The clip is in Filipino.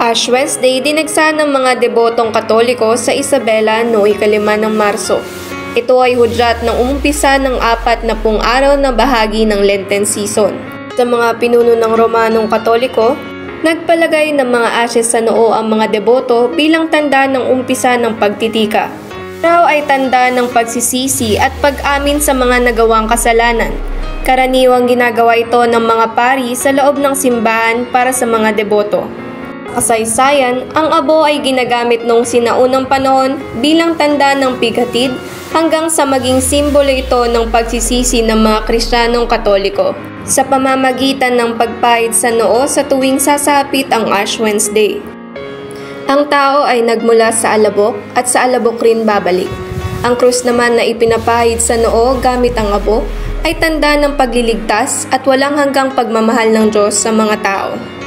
Ash Wednesday, dinagsa ng mga debotong Katoliko sa Isabela noong 5 ng Marso. Ito ay hudyat ng umumpisa ng 40 araw na bahagi ng Lenten season. Sa mga pinuno ng Romanong Katoliko, nagpalagay ng mga ashes sa noo ang mga deboto bilang tanda ng umpisa ng pagtitika. Raw ay tanda ng pagsisisi at pag-amin sa mga nagawang kasalanan. Karaniwang ginagawa ito ng mga pari sa loob ng simbahan para sa mga deboto. Kasaysayan, ang abo ay ginagamit noong sinaunang panahon bilang tanda ng pighatid hanggang sa maging simbolo ito ng pagsisisi ng mga Kristiyanong Katoliko sa pamamagitan ng pagpahid sa noo sa tuwing sasapit ang Ash Wednesday. Ang tao ay nagmula sa alabok at sa alabok rin babalik. Ang krus naman na ipinapahid sa noo gamit ang abo ay tanda ng pagliligtas at walang hanggang pagmamahal ng Diyos sa mga tao.